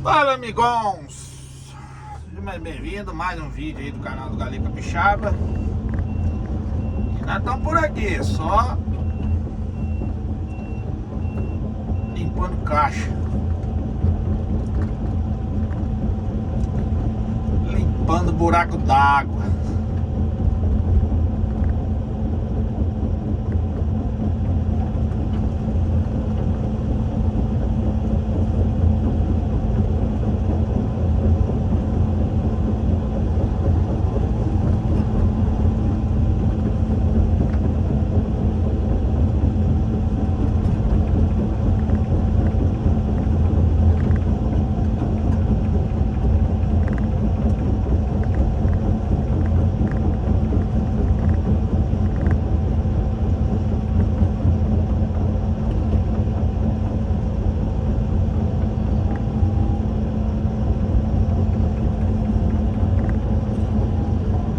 Fala, amigões! Seja mais bem-vindo a mais um vídeo aí do canal do Galinha Capixaba. E nós estamos por aqui, só limpando caixa, limpando buraco d'água.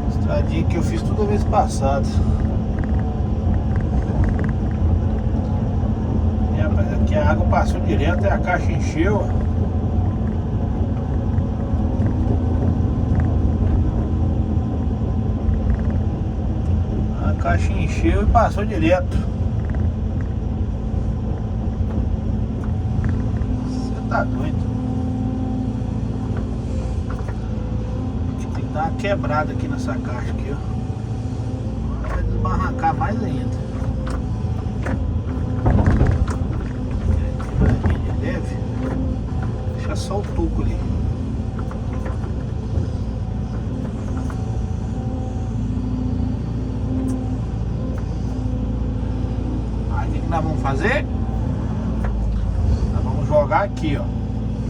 Estradinha que eu fiz toda vez passada. É, rapaz, aqui a água passou direto e a caixa encheu. A caixa encheu e passou direto. Você tá doido? Dá uma quebrada aqui nessa caixa aqui, ó. Vai desbarrancar mais ainda. Aqui de leve. Deixa só o tuco ali. Aí o que nós vamos fazer? Nós vamos jogar aqui, ó,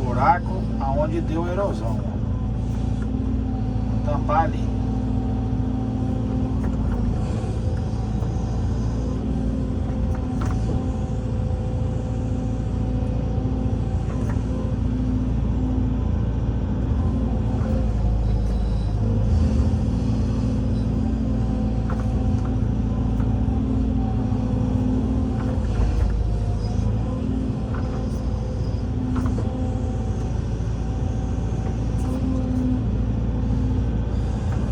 buraco aonde deu erosão, ó. Tampar ali.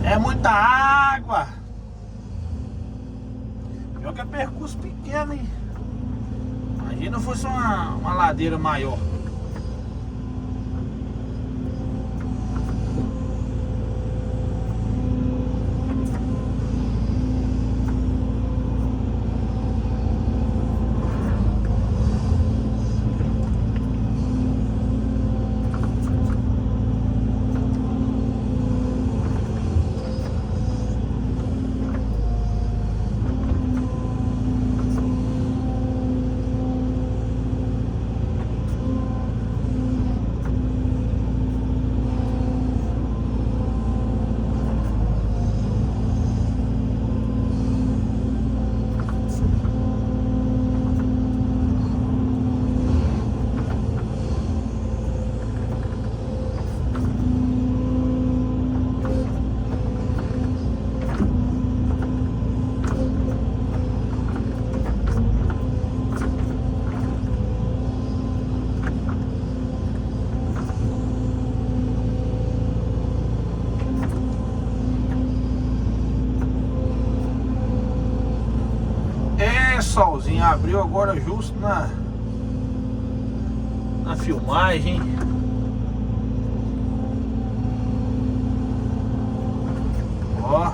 É muita água. Pior que é percurso pequeno, hein? Imagina se fosse uma ladeira maior. Solzinho abriu agora justo na filmagem. Ó.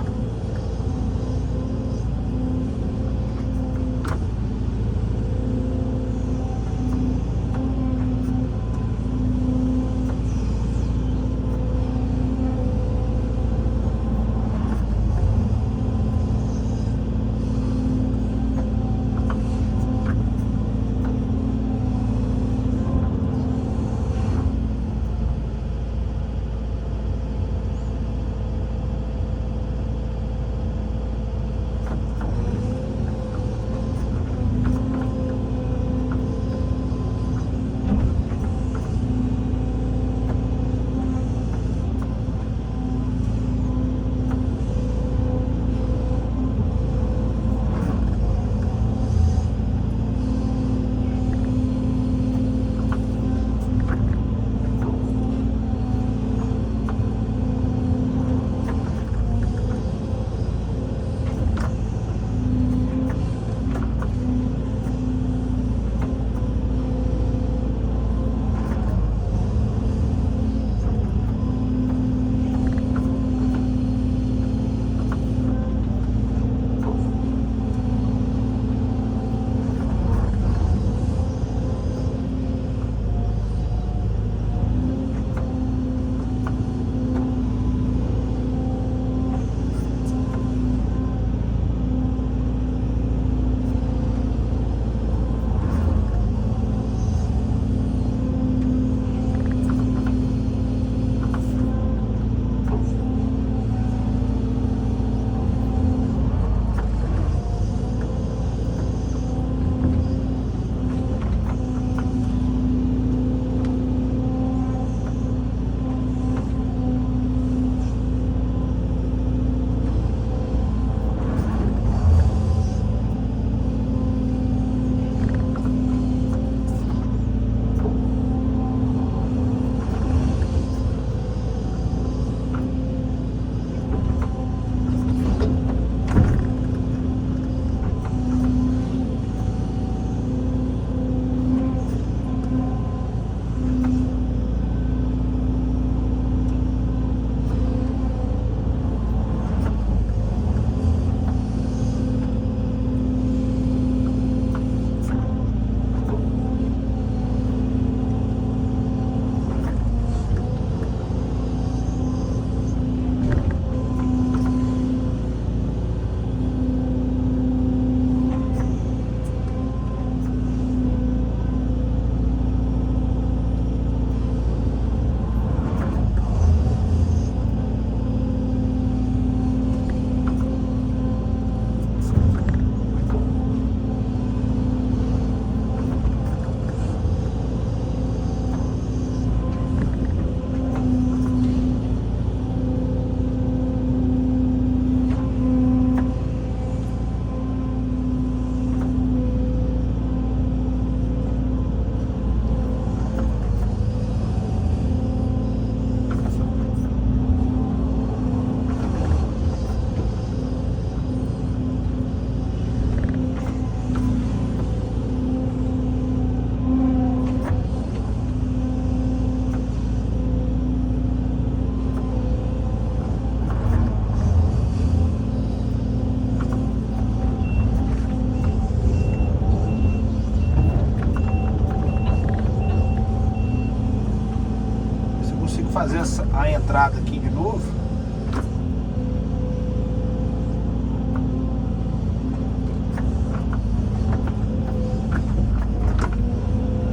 Vamos fazer a entrada aqui de novo.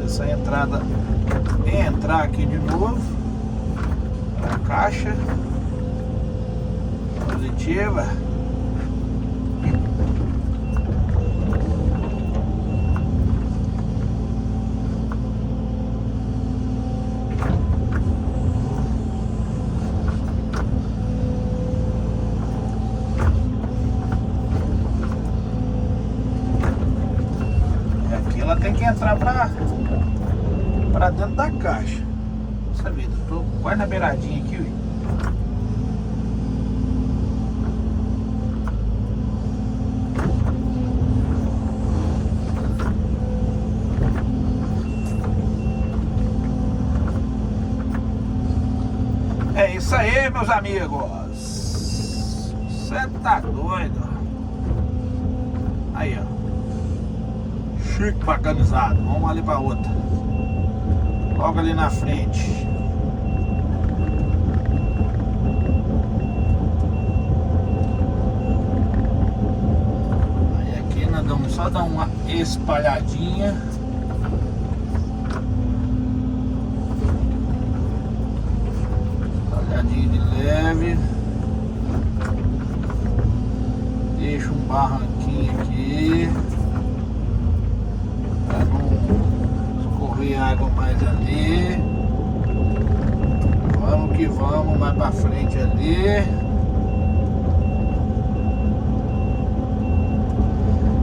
Essa entrada entrar aqui de novo. A caixa positiva. Ela tem que entrar pra dentro da caixa. Nossa vida, tô quase na beiradinha aqui, ué. É isso aí, meus amigos. Você tá doido? Aí, ó. Chique, bacanizado. Vamos ali pra outra. Logo ali na frente. Aí aqui nós vamos só dar uma espalhadinha. Espalhadinha de leve. Deixa um barranquinho aqui. Pra não escorrer água mais ali. Vamos que vamos, mais pra frente ali.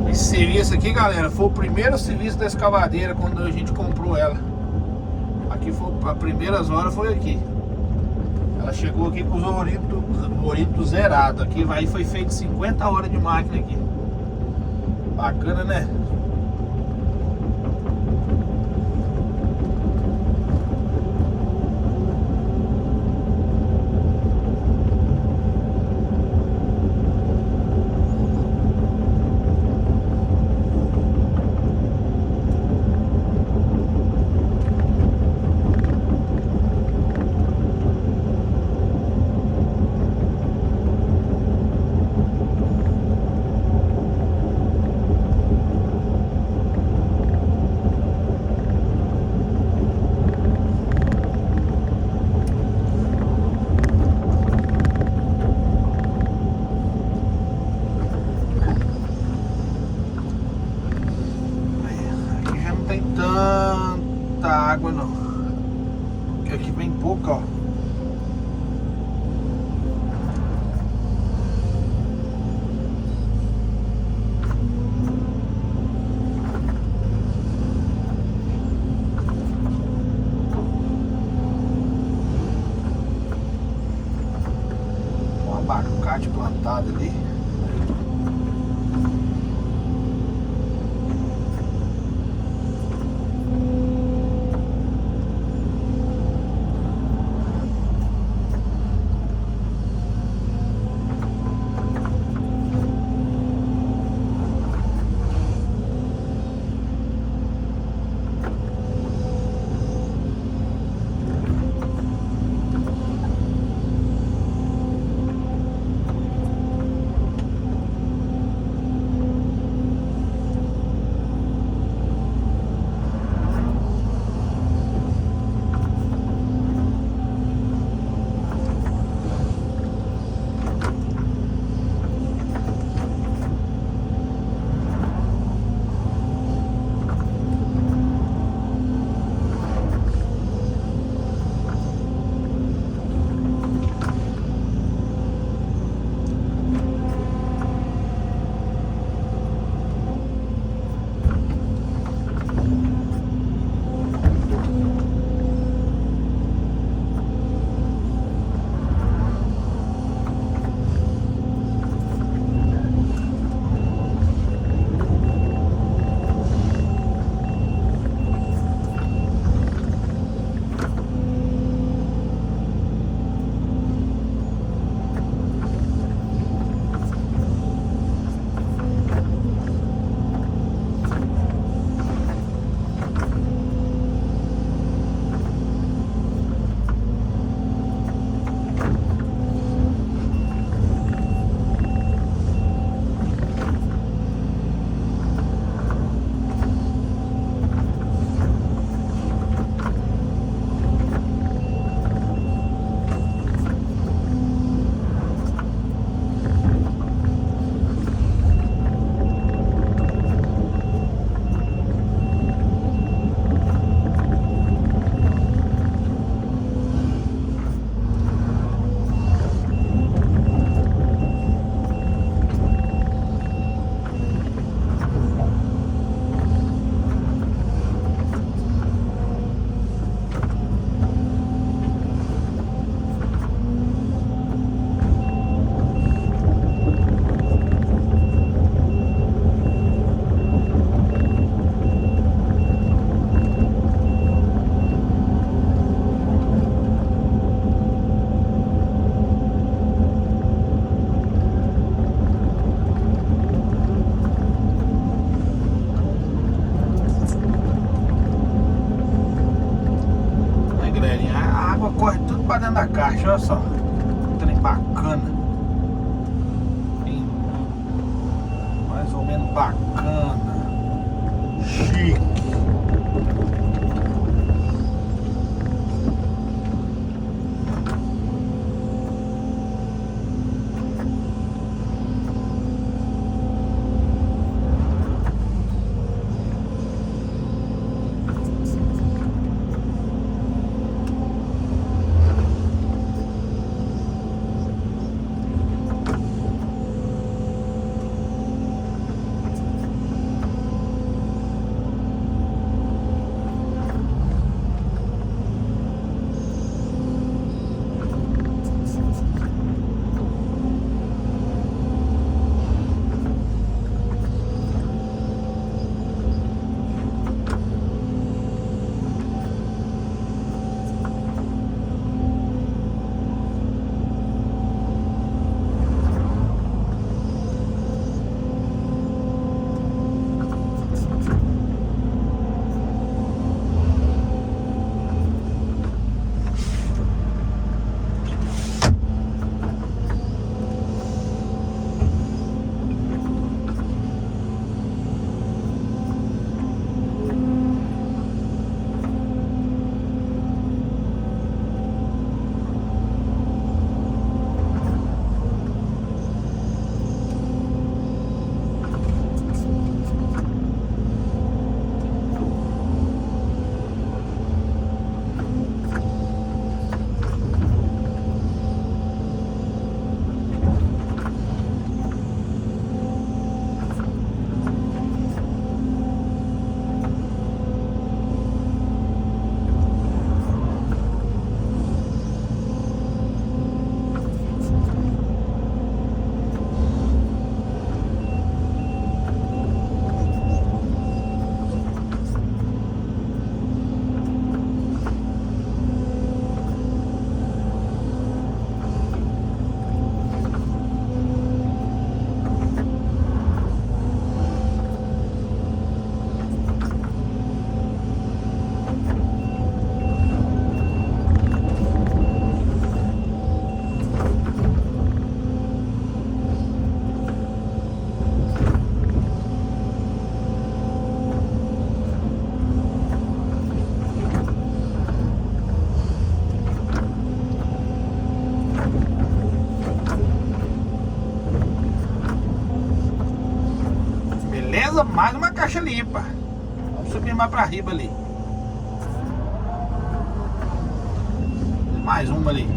Esse serviço aqui, galera, foi o primeiro serviço da escavadeira quando a gente comprou ela. Aqui foi, as primeiras horas foi aqui. Ela chegou aqui com os oritos zerados. Aqui vai, foi feito 50 horas de máquina aqui. Bacana, né? Tanta água não, porque aqui vem pouca, ó. Tem um abacate plantado ali. água corre tudo pra dentro da caixa, olha só. Trem bacana. Bem, mais ou menos bacana. Chique. Mais uma caixa limpa. Vamos subir mais pra riba ali. Mais uma ali.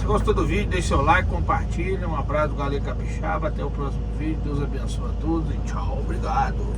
Se gostou do vídeo, deixe seu like, compartilha. Um abraço do Galego Capixaba. Até o próximo vídeo. Deus abençoe a todos e tchau. Obrigado.